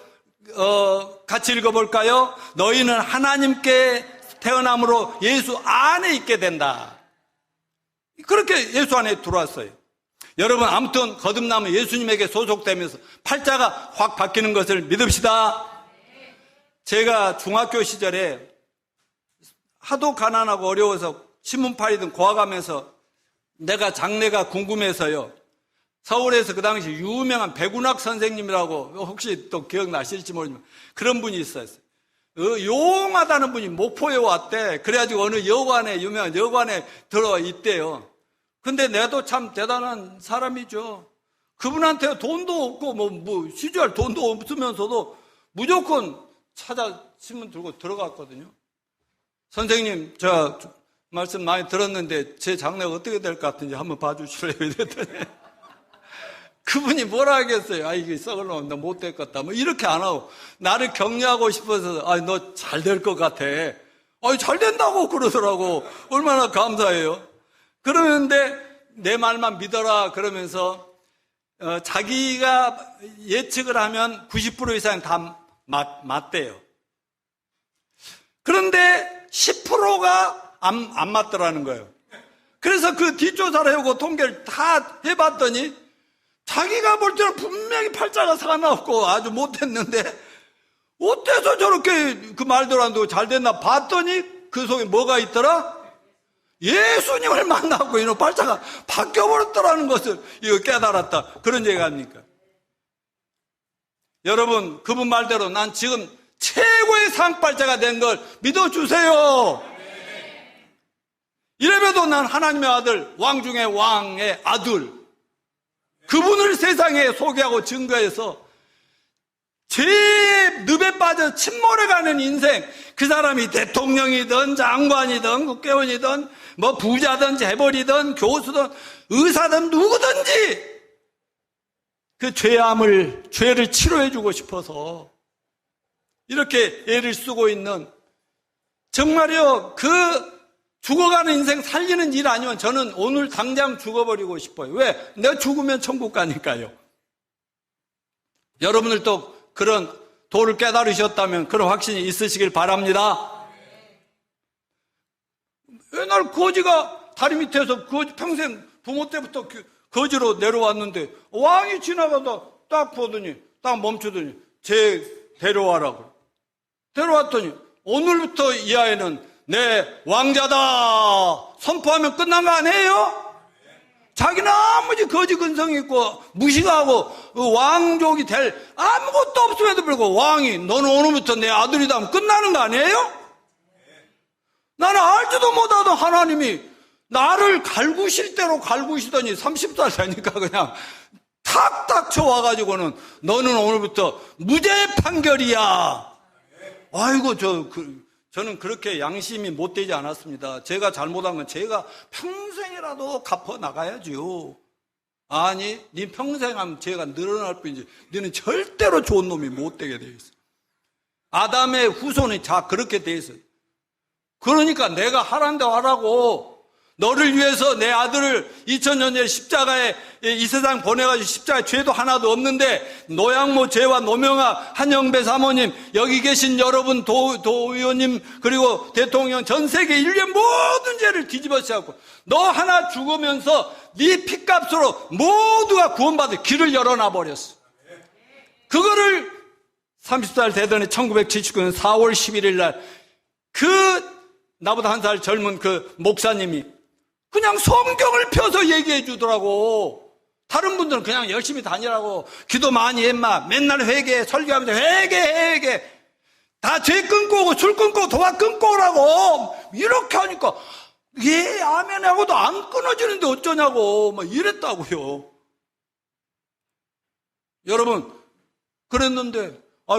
같이 읽어볼까요? 너희는 하나님께 태어남으로 예수 안에 있게 된다. 그렇게 예수 안에 들어왔어요. 여러분, 아무튼 거듭나면 예수님에게 소속되면서 팔자가 확 바뀌는 것을 믿읍시다. 제가 중학교 시절에 하도 가난하고 어려워서 신문 팔이든 고아가면서 내가 장래가 궁금해서요, 서울에서 그 당시 유명한 백운학 선생님이라고, 혹시 또 기억나실지 모르지만 그런 분이 있었어요. 용하다는 분이 목포에 왔대. 그래가지고 어느 여관에, 유명한 여관에 들어있대요. 근데 내도 참 대단한 사람이죠. 그분한테 돈도 없고 시주할 돈도 없으면서도 무조건 찾아 신문 들고 들어갔거든요. 선생님, 저 말씀 많이 들었는데 제 장래가 어떻게 될 것 같은지 한번 봐주실래요? 이랬더니 그분이 뭐라 하겠어요? 이게 썩을 놈, 나 못 될 것 같다. 이렇게 안 하고 나를 격려하고 싶어서 너 잘 될 것 같아. 잘 된다고 그러더라고. 얼마나 감사해요. 그러는데 내 말만 믿어라 그러면서 자기가 예측을 하면 90% 이상 다 맞대요. 그런데 10%가 안 맞더라는 거예요. 그래서 그 뒷조사를 해오고 통계를 다 해봤더니 자기가 볼 때는 분명히 팔자가 사나웠고 아주 못했는데 어때서 저렇게 그 말대로 안 되고 잘 됐나 봤더니 그 속에 뭐가 있더라? 예수님을 만나고 이놈 팔자가 바뀌어버렸다라는 것을 이거 깨달았다. 그런 얘기가 아닙니까? 여러분, 그분 말대로 난 지금 최고의 상팔자가 된 걸 믿어주세요. 이래봬도 난 하나님의 아들, 왕 중에 왕의 아들, 그분을 세상에 소개하고 증거해서 죄의 늪에 빠져 침몰해가는 인생, 그 사람이 대통령이든 장관이든 국회의원이든 뭐 부자든 재벌이든 교수든 의사든 누구든지 그 죄를 치료해주고 싶어서 이렇게 애를 쓰고 있는, 정말요, 그 죽어가는 인생 살리는 일 아니면 저는 오늘 당장 죽어버리고 싶어요. 왜? 내가 죽으면 천국 가니까요. 여러분들도 그런 도를 깨달으셨다면 그런 확신이 있으시길 바랍니다. 옛날 거지가 다리 밑에서 거지 평생 부모 때부터 거지로 내려왔는데 왕이 지나가다 딱 보더니 딱 멈추더니 쟤 데려와라고. 데려왔더니 오늘부터 이 아이는 내 왕자다 선포하면 끝난 거 아니에요? 자기는 아무리 거지 근성 있고 무식하고 왕족이 될 아무것도 없음에도 불구하고 왕이 너는 오늘부터 내 아들이다 하면 끝나는 거 아니에요? 나는 알지도 못하던 하나님이 나를 갈구실 대로 갈구시더니 30살 되니까 그냥 탁탁 쳐와가지고는 너는 오늘부터 무죄 판결이야. 아이고 저는 그렇게 양심이 못되지 않았습니다. 제가 잘못한 건 제가 평생이라도 갚아 나가야지요. 아니, 네 평생 하면 죄가 늘어날 뿐이지 너는 절대로 좋은 놈이 못되게 돼 있어. 아담의 후손이 다 그렇게 돼 있어요. 그러니까 내가 하라는 대로 하라고, 너를 위해서 내 아들을 2000년 전에 십자가에 이 세상 보내가지고 십자가에 죄도 하나도 없는데 노양모 죄와 노명아 한영배 사모님 여기 계신 여러분 도의원님 그리고 대통령 전 세계 인류의 모든 죄를 뒤집어 씌웠고 너 하나 죽으면서 네 피값으로 모두가 구원받을 길을 열어놔 버렸어. 그거를 30살 되더니 1979년 4월 11일 날 나보다 한 살 젊은 그 목사님이 그냥 성경을 펴서 얘기해 주더라고. 다른 분들은 그냥 열심히 다니라고, 기도 많이 했마, 맨날 회개, 설교하면서 회개. 다 죄 끊고 오고 술 끊고 도박 끊고 오라고. 이렇게 하니까 예 아멘 하고도 안 끊어지는데 어쩌냐고 막 이랬다고요. 여러분, 그랬는데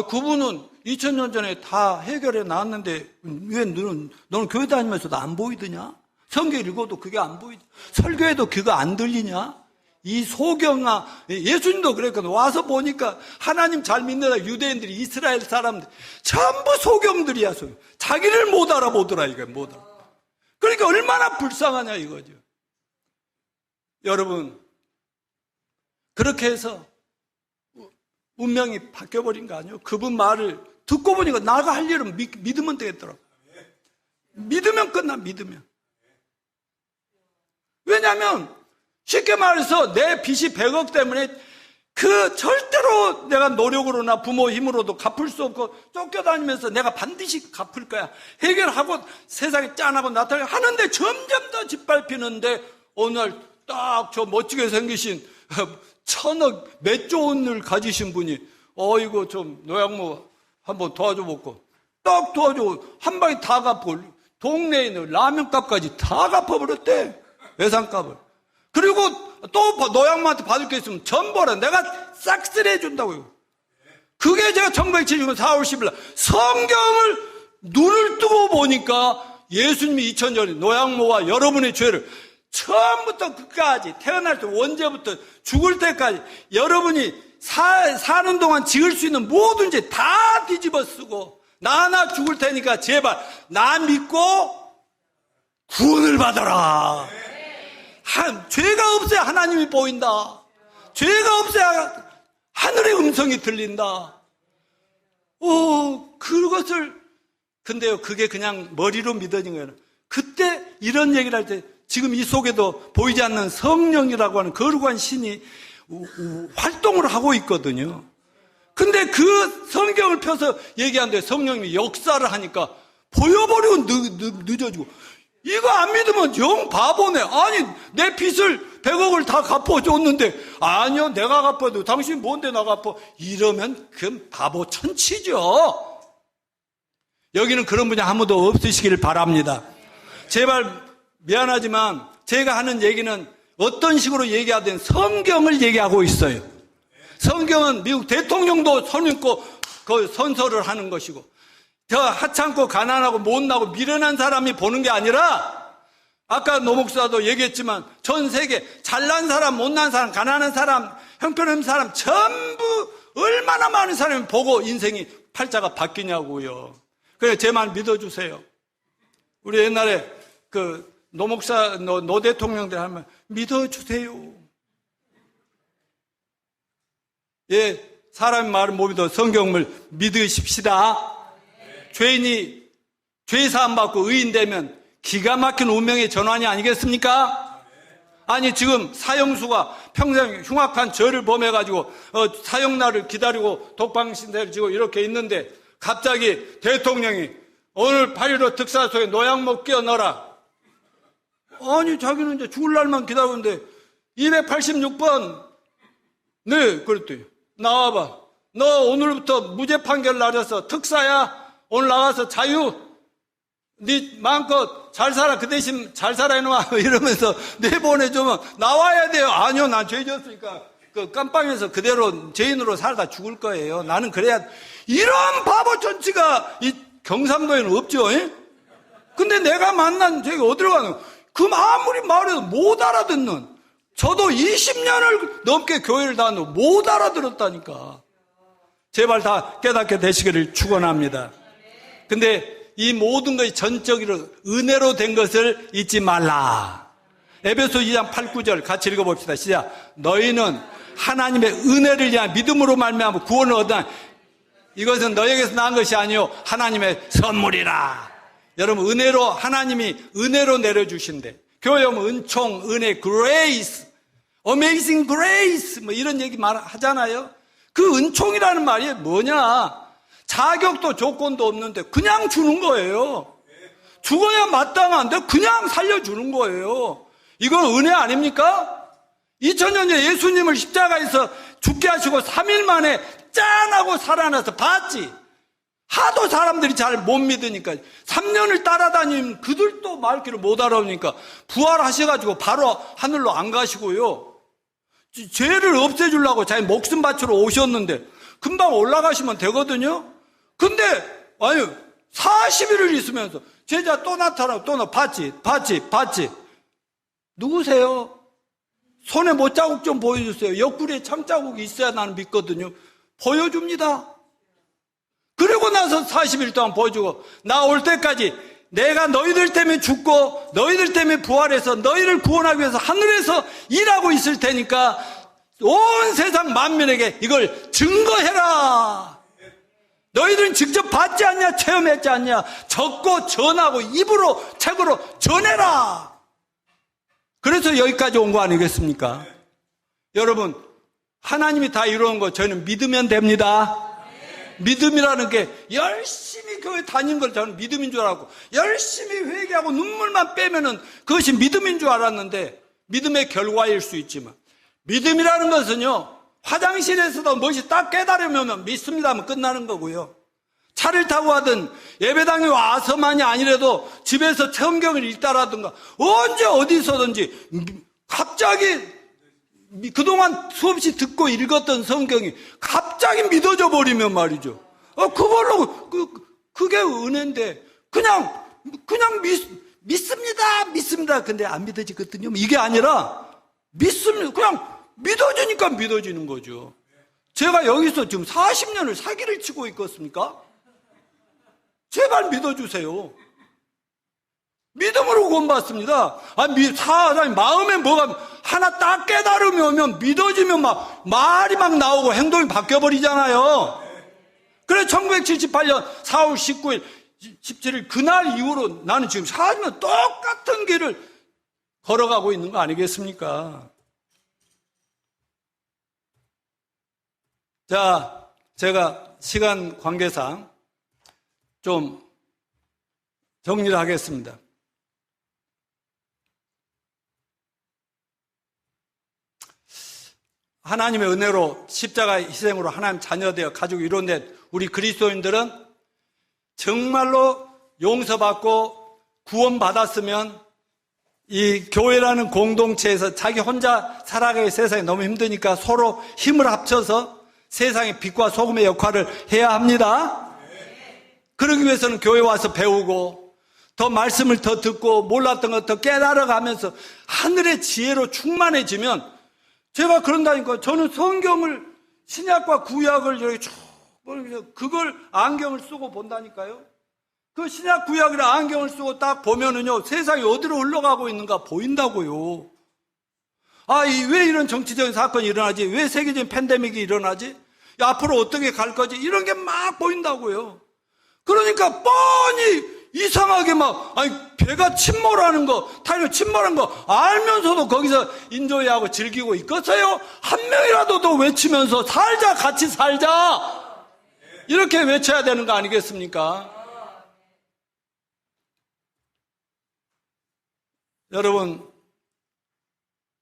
그분은 2000년 전에 다 해결해 놨는데 왜 너는 교회 다니면서도 안 보이더냐? 성경 읽어도 그게 안 보이냐? 설교해도 그거 안 들리냐? 이 소경아, 예수님도 그랬거든. 와서 보니까 하나님 잘 믿는 유대인들이, 이스라엘 사람들 전부 소경들이야. 자기를 못 알아보더라. 이거 못 알아. 그러니까 얼마나 불쌍하냐 이거죠. 여러분, 그렇게 해서 운명이 바뀌어버린 거 아니에요? 그분 말을 듣고 보니까 나가 할 일은 믿으면 되겠더라고. 믿으면 끝나. 믿으면. 왜냐하면 쉽게 말해서 내 빚이 100억 때문에 절대로 내가 노력으로나 부모 힘으로도 갚을 수 없고 쫓겨다니면서 내가 반드시 갚을 거야 해결하고 세상에 짠하고 나타나고 하는데 점점 더 짓밟히는데 어느 날 딱 저 멋지게 생기신 1000억 몇 조 원을 가지신 분이 이거 좀 노양모 한번 도와줘 먹고 딱 도와줘 한 방에 다 갚고 동네에 있는 라면값까지 다 갚아버렸대. 외상값을. 그리고 또 노양모한테 받을 게 있으면 전보라 내가 싹쓸이 해준다고요. 그게 제가 1979년 4월 10일 날 성경을 눈을 뜨고 보니까 예수님이 2000년에 노양모와 여러분의 죄를 처음부터 끝까지 태어날 때 언제부터 죽을 때까지 여러분이 사는 동안 지을 수 있는 모든 죄 다 뒤집어 쓰고 나 하나 죽을 테니까 제발 나 믿고 구원을 받아라. 죄가 없어야 하나님이 보인다. 죄가 없어야 하늘의 음성이 들린다. 그것을 근데요 그게 그냥 머리로 믿어진 거예요. 그때 이런 얘기를 할 때 지금 이 속에도 보이지 않는 성령이라고 하는 거룩한 신이 활동을 하고 있거든요. 근데 그 성경을 펴서 얘기하는데 성령님이 역사를 하니까 보여버리고 늦어지고 이거 안 믿으면 영 바보네. 아니, 내 빚을 100억을 다 갚아줬는데, 아니요, 내가 갚아도 당신 뭔데 나 갚아. 이러면 그건 바보 천치죠. 여기는 그런 분이 아무도 없으시길 바랍니다. 제발 미안하지만 제가 하는 얘기는 어떤 식으로 얘기하든 성경을 얘기하고 있어요. 성경은 미국 대통령도 손 읽고 그 선서를 하는 것이고, 저 하찮고 가난하고 못나고 미련한 사람이 보는 게 아니라, 아까 노 목사도 얘기했지만 전 세계 잘난 사람, 못난 사람, 가난한 사람, 형편없는 사람 전부 얼마나 많은 사람이 보고 인생이 팔자가 바뀌냐고요. 그래, 제 말 믿어주세요. 우리 옛날에 그 노 목사, 노 대통령들 하면 믿어주세요. 예, 사람의 말을 못 믿어 성경을 믿으십시다. 죄인이 죄사함 받고 의인 되면 기가 막힌 운명의 전환이 아니겠습니까? 아니, 지금 사형수가 평생 흉악한 죄를 범해가지고 사형날을 기다리고 독방신세를 지고 이렇게 있는데, 갑자기 대통령이 오늘 8.15 특사소에 노약목 끼워 넣어라. 아니, 자기는 이제 죽을 날만 기다리고 있는데 286번 네, 그랬더니 나와봐. 너 오늘부터 무죄 판결 날려서 특사야. 오늘 나가서 자유. 네 마음껏 잘 살아. 그 대신 잘 살아 이놈아. 이러면서 내보내주면 나와야 돼요. 아니요, 난 죄 지었으니까 그 깜빵에서 그대로 죄인으로 살다 죽을 거예요. 나는 그래야. 이런 바보 전치가 이 경상도에는 없죠. 에? 근데 내가 만난 저기 어디로 가는, 그 아무리 말해도 못 알아듣는, 저도 20년을 넘게 교회를 다녔는데 못 알아들었다니까. 제발 다 깨닫게 되시기를 축원합니다. 근데 이 모든 것이 전적으로 은혜로 된 것을 잊지 말라. 에베소 2장 8, 9절 같이 읽어봅시다. 시작. 너희는 하나님의 은혜를 위한 믿음으로 말미암아 구원을 얻으나 이것은 너에게서 나은 것이 아니요 하나님의 선물이라. 여러분, 은혜로, 하나님이 은혜로 내려주신대. 교회 오면 은총, 은혜, grace, amazing grace 뭐 이런 얘기 하잖아요. 그 은총이라는 말이 뭐냐? 자격도 조건도 없는데 그냥 주는 거예요. 죽어야 마땅한데 그냥 살려주는 거예요. 이건 은혜 아닙니까? 2000년 전에 예수님을 십자가에서 죽게 하시고 3일 만에 짠 하고 살아나서 봤지. 하도 사람들이 잘 못 믿으니까 3년을 따라다니면 그들도 말귀를 못 알아오니까 부활하셔가지고 바로 하늘로 안 가시고요. 죄를 없애주려고 자기 목숨 바치러 오셨는데 금방 올라가시면 되거든요. 근데 아유 40일을 있으면서 제자 또 나타나고 또 봤지. 누구세요? 손에 못자국 좀 보여주세요. 옆구리에 참자국이 있어야 나는 믿거든요. 보여줍니다. 그리고 나서 40일 동안 보여주고 나 올 때까지 내가 너희들 때문에 죽고 너희들 때문에 부활해서 너희를 구원하기 위해서 하늘에서 일하고 있을 테니까 온 세상 만민에게 이걸 증거해라. 너희들은 직접 봤지 않냐? 체험했지 않냐? 적고 전하고 입으로 책으로 전해라. 그래서 여기까지 온 거 아니겠습니까? 여러분, 하나님이 다 이루는 거 저희는 믿으면 됩니다. 믿음이라는 게 열심히 교회 다니는 걸 저는 믿음인 줄 알았고, 열심히 회개하고 눈물만 빼면은 그것이 믿음인 줄 알았는데, 믿음의 결과일 수 있지만, 믿음이라는 것은요, 화장실에서도 무엇이 딱 깨달으면 믿습니다 하면 끝나는 거고요. 차를 타고 하든 예배당에 와서만이 아니라도 집에서 성경을 읽다라든가 언제 어디서든지 갑자기 그동안 수없이 듣고 읽었던 성경이 갑자기 믿어져 버리면 말이죠. 그걸로 그게 은혜인데 그냥 믿습니다. 근데 안 믿어지거든요. 이게 아니라 믿습니다. 그냥 믿어지니까 믿어지는 거죠. 제가 여기서 지금 40년을 사기를 치고 있겠습니까? 제발 믿어주세요. 믿음으로 구원받습니다. 사람이 마음에 뭐가 하나 딱 깨달음이 오면 믿어지면 막 말이 막 나오고 행동이 바뀌어버리잖아요. 그래서 1978년 4월 19일, 17일 그날 이후로 나는 지금 40년 똑같은 길을 걸어가고 있는 거 아니겠습니까? 자, 제가 시간 관계상 좀 정리를 하겠습니다. 하나님의 은혜로 십자가 희생으로 하나님 자녀되어 가지고 이뤄낸 우리 그리스도인들은 정말로 용서받고 구원받았으면 이 교회라는 공동체에서 자기 혼자 살아가기 세상이 너무 힘드니까 서로 힘을 합쳐서 세상의 빛과 소금의 역할을 해야 합니다. 그러기 위해서는 교회 와서 배우고 더 말씀을 더 듣고 몰랐던 것 더 깨달아가면서 하늘의 지혜로 충만해지면 제가 그런다니까 저는 성경을 신약과 구약을 이렇게 쭉 그걸 안경을 쓰고 본다니까요. 그 신약 구약이라 안경을 쓰고 딱 보면은요 세상이 어디로 흘러가고 있는가 보인다고요. 왜 이런 정치적인 사건이 일어나지? 왜 세계적인 팬데믹이 일어나지? 앞으로 어떻게 갈 거지? 이런 게 막 보인다고요. 그러니까 뻔히 이상하게 배가 침몰하는 거, 타이어 침몰한 거 알면서도 거기서 인조이하고 즐기고 있겠어요? 한 명이라도 더 외치면서 살자, 같이 살자! 이렇게 외쳐야 되는 거 아니겠습니까? 여러분,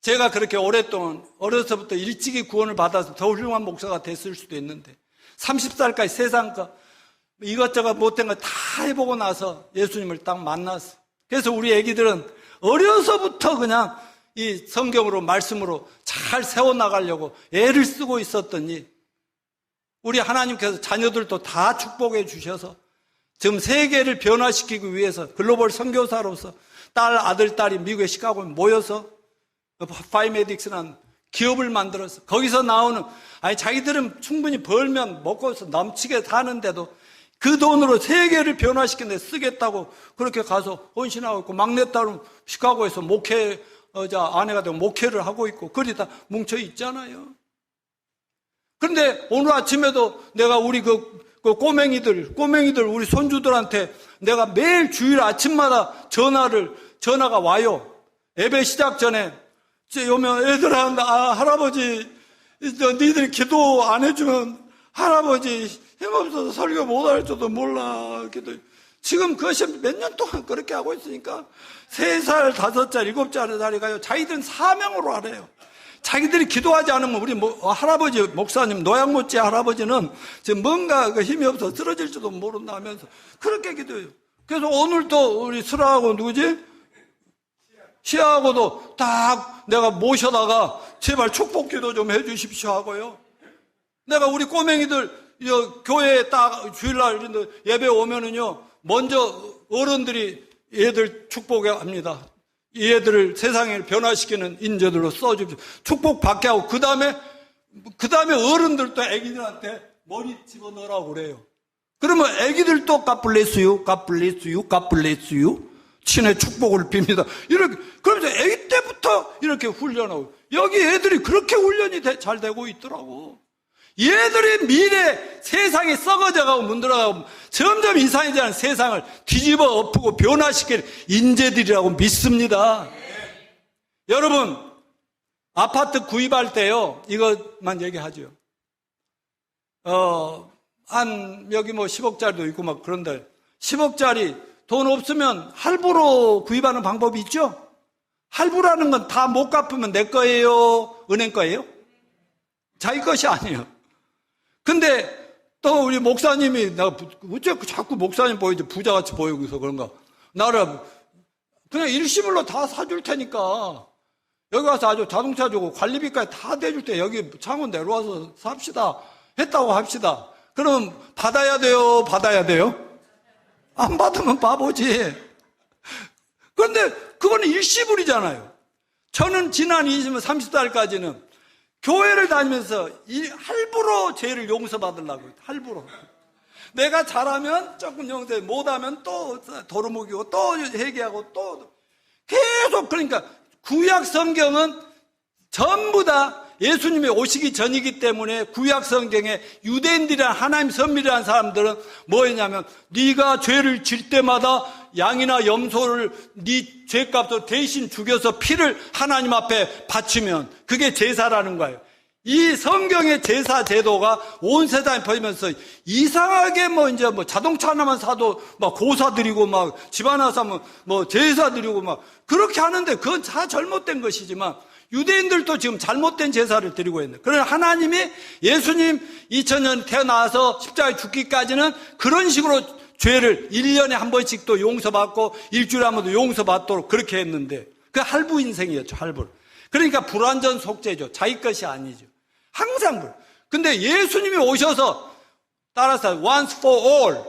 제가 그렇게 오랫동안 어려서부터 일찍이 구원을 받아서 더 훌륭한 목사가 됐을 수도 있는데 30살까지 세상과 이것저것 못된 거 다 해보고 나서 예수님을 딱 만났어. 그래서 우리 애기들은 어려서부터 그냥 이 성경으로 말씀으로 잘 세워나가려고 애를 쓰고 있었더니 우리 하나님께서 자녀들도 다 축복해 주셔서 지금 세계를 변화시키기 위해서 글로벌 선교사로서 아들, 딸이 미국의 시카고에 모여서 파이메딕스라는 기업을 만들어서 거기서 나오는 자기들은 충분히 벌면 먹고서 넘치게 사는데도 그 돈으로 세계를 변화시키는 데 쓰겠다고 그렇게 가서 헌신하고 있고 막내딸은 시카고에서 아내가 되고 목회를 하고 있고 그러다 뭉쳐 있잖아요. 그런데 오늘 아침에도 내가 우리 그 꼬맹이들 우리 손주들한테 내가 매일 주일 아침마다 전화가 와요. 예배 시작 전에 오면 애들아 할아버지 니들이 기도 안 해주면 할아버지 힘없어서 설교 못할 줄도 몰라. 지금 그것이 몇 년 동안 그렇게 하고 있으니까 3살, 5살, 7살짜리가요 자기들은 사명으로 하래요. 자기들이 기도하지 않으면 우리 할아버지 목사님 노양모찌 할아버지는 지금 뭔가 힘이 없어서 쓰러질지도 모른다 하면서 그렇게 기도해요. 그래서 오늘도 우리 슬아하고 누구지? 시아하고도 딱 내가 모셔다가 제발 축복 기도 좀 해주십시오 하고요. 내가 우리 꼬맹이들 교회에 딱 주일날 이런데 예배 오면은요 먼저 어른들이 얘들 축복해 합니다. 이 애들을 세상을 변화시키는 인재들로 써주십시오. 축복 받게 하고 그 다음에 어른들도 애기들한테 머리 집어넣으라고 그래요. 그러면 애기들도 God bless you, God bless you, God bless you 친의 축복을 빕니다. 이렇게 그러면서 애기 때부터 이렇게 훈련하고 여기 애들이 그렇게 훈련이 잘 되고 있더라고. 얘들이 미래 세상에 썩어져가고 문드러가고 점점 이상해지는 세상을 뒤집어 엎고 변화시킬 인재들이라고 믿습니다. 여러분 아파트 구입할 때요 이것만 얘기하죠. 여기 10억짜리도 있고 막 그런데 10억짜리 돈 없으면 할부로 구입하는 방법이 있죠. 할부라는 건 다 못 갚으면 내 거예요, 은행 거예요? 자기 것이 아니에요. 근데 또 우리 목사님이 내가 어째 자꾸 목사님 보이지 부자같이 보이고서 그런가 나를 그냥 일시불로 다 사줄 테니까 여기 와서 아주 자동차 주고 관리비까지 다 대줄 때 여기 창원 내려와서 삽시다 했다고 합시다. 그럼 받아야 돼요? 안 받으면 바보지. 그런데 그거는 일시불이잖아요. 저는 지난 30살까지는 교회를 다니면서 이 할부로 죄를 용서받으려고 할부로. 내가 잘하면 조금 용서해, 못하면 또 도루묵이고 또 회개하고 또 계속. 그러니까 구약 성경은 전부 다 예수님이 오시기 전이기 때문에 구약 성경에 유대인들이란 하나님 선밀한 사람들은 뭐였냐면 네가 죄를 질 때마다 양이나 염소를 네 죄값으로 대신 죽여서 피를 하나님 앞에 바치면 그게 제사라는 거예요. 이 성경의 제사 제도가 온 세상에 퍼지면서 이상하게 자동차 하나만 사도 막 고사 드리고 막 집 하나 사면 제사 드리고 막 그렇게 하는데 그건 다 잘못된 것이지만 유대인들도 지금 잘못된 제사를 드리고 있는. 그러나 하나님이 예수님 2000년 태어나서 십자가에 죽기까지는 그런 식으로 죄를 1년에 한 번씩 또 용서받고 일주일에 한 번도 용서받도록 그렇게 했는데 그 할부 인생이었죠. 할부. 그러니까 불완전 속죄죠. 자기 것이 아니죠. 항상 불. 근데 예수님이 오셔서 따라서 once for all.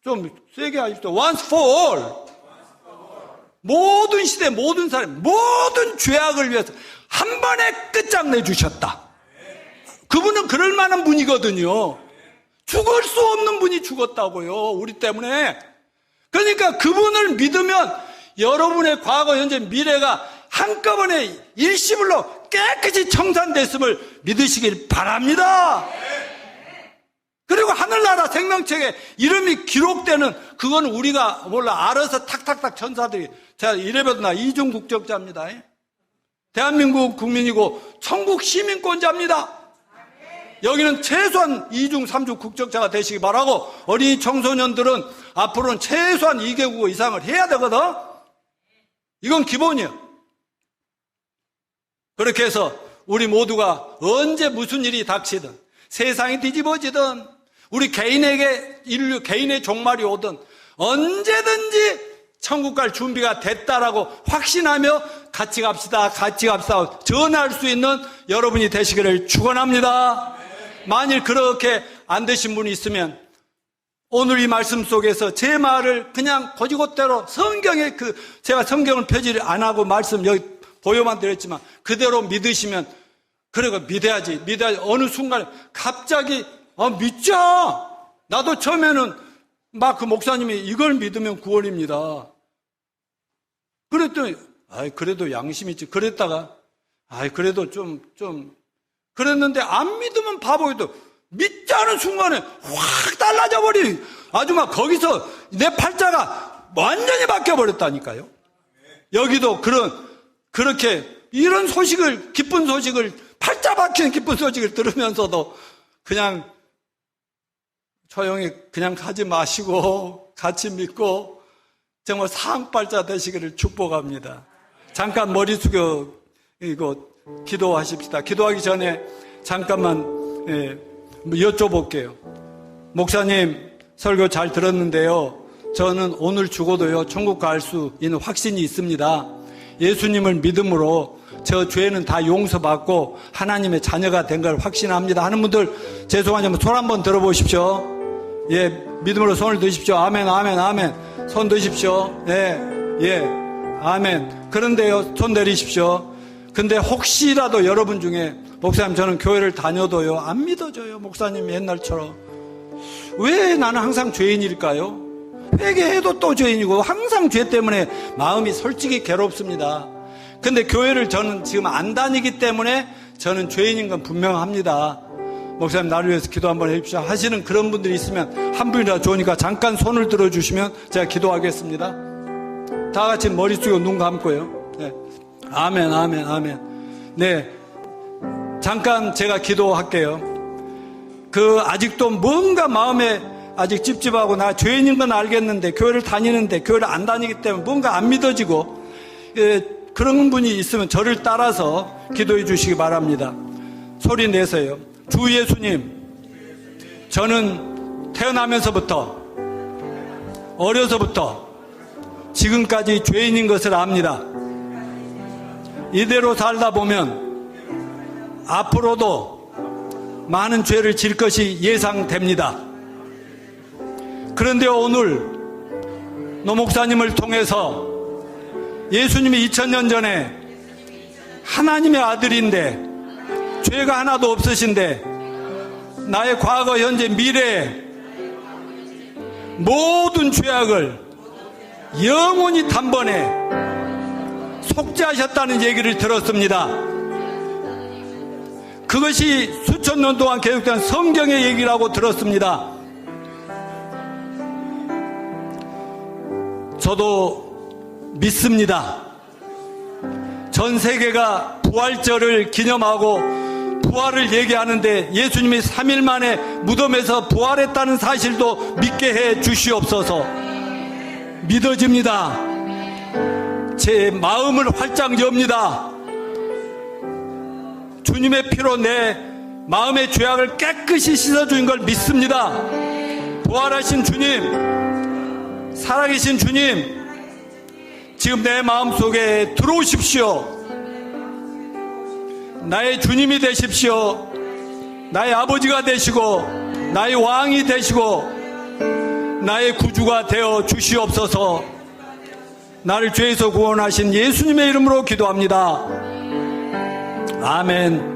좀 세게 하십시오. once for all. 모든 시대 모든 사람 모든 죄악을 위해서 한 번에 끝장내 주셨다. 그분은 그럴 만한 분이거든요. 죽을 수 없는 분이 죽었다고요. 우리 때문에. 그러니까 그분을 믿으면 여러분의 과거, 현재, 미래가 한꺼번에 일시불로 깨끗이 청산됐음을 믿으시길 바랍니다. 그리고 하늘나라 생명책에 이름이 기록되는 그건 우리가 몰라 알아서 탁탁탁 천사들이 제가 이래봬도 나 이중 국적자입니다. 대한민국 국민이고 천국 시민권자입니다. 여기는 최소한 2중 3중 국적자가 되시기 바라고 어린이 청소년들은 앞으로는 최소한 2개국어 이상을 해야 되거든. 이건 기본이에요. 그렇게 해서 우리 모두가 언제 무슨 일이 닥치든 세상이 뒤집어지든 우리 개인에게 인류 개인의 종말이 오든 언제든지 천국 갈 준비가 됐다라고 확신하며 같이 갑시다 전할 수 있는 여러분이 되시기를 축원합니다. 만일 그렇게 안 되신 분이 있으면 오늘 이 말씀 속에서 제 말을 그냥 거지것대로 성경에 제가 성경을 펴지를 안 하고 말씀 여기 보여만 드렸지만 그대로 믿으시면 그래가 믿어야지 어느 순간에 갑자기 믿자. 나도 처음에는 막 그 목사님이 이걸 믿으면 구원입니다. 그랬더니 그래도 양심 있지. 그랬다가 그래도 좀 그랬는데 안 믿으면 바보여도 믿지 않은 순간에 확 달라져 버리. 아주 막 거기서 내 팔자가 완전히 바뀌어 버렸다니까요. 여기도 그렇게 이런 소식을 기쁜 소식을 팔자 박히는 기쁜 소식을 들으면서도 그냥 조용히 그냥 가지 마시고 같이 믿고 정말 상팔자 되시기를 축복합니다. 잠깐 머리 숙여 기도하십시다. 기도하기 전에 잠깐만 여쭤볼게요. 목사님 설교 잘 들었는데요. 저는 오늘 죽어도요 천국 갈 수 있는 확신이 있습니다. 예수님을 믿음으로 저 죄는 다 용서받고 하나님의 자녀가 된 걸 확신합니다 하는 분들 죄송하지만 손 한번 들어보십시오. 예, 믿음으로 손을 드십시오. 아멘, 아멘, 아멘. 손 드십시오. 예, 아멘. 그런데요, 손 내리십시오. 근데 혹시라도 여러분 중에 목사님 저는 교회를 다녀도요 안 믿어져요. 목사님 옛날처럼. 왜 나는 항상 죄인일까요? 회개해도 또 죄인이고 항상 죄 때문에 마음이 솔직히 괴롭습니다. 근데 교회를 저는 지금 안 다니기 때문에 저는 죄인인 건 분명합니다. 목사님 나를 위해서 기도 한번 해주십시오 하시는 그런 분들이 있으면 한 분이라도 좋으니까 잠깐 손을 들어주시면 제가 기도하겠습니다. 다 같이 머리 숙이고 눈 감고요. 네. 아멘, 아멘, 아멘. 네, 잠깐 제가 기도할게요. 아직도 뭔가 마음에 아직 찝찝하고 나 죄인인 건 알겠는데 교회를 다니는데 교회를 안 다니기 때문에 뭔가 안 믿어지고 그런 분이 있으면 저를 따라서 기도해 주시기 바랍니다. 소리 내세요. 주 예수님, 저는 태어나면서부터 어려서부터 지금까지 죄인인 것을 압니다. 이대로 살다 보면 앞으로도 많은 죄를 질 것이 예상됩니다. 그런데 오늘 노 목사님을 통해서 예수님이 2000년 전에 하나님의 아들인데 죄가 하나도 없으신데 나의 과거, 현재, 미래 모든 죄악을 영원히 단번에 속죄하셨다는 얘기를 들었습니다. 그것이 수천 년 동안 계속된 성경의 얘기라고 들었습니다. 저도 믿습니다. 전 세계가 부활절을 기념하고 부활을 얘기하는데 예수님이 3일 만에 무덤에서 부활했다는 사실도 믿게 해 주시옵소서. 믿어집니다. 제 마음을 활짝 엽니다. 주님의 피로 내 마음의 죄악을 깨끗이 씻어주는 걸 믿습니다. 부활하신 주님, 살아계신 주님, 지금 내 마음속에 들어오십시오. 나의 주님이 되십시오. 나의 아버지가 되시고 나의 왕이 되시고 나의 구주가 되어 주시옵소서. 나를 죄에서 구원하신 예수님의 이름으로 기도합니다. 아멘.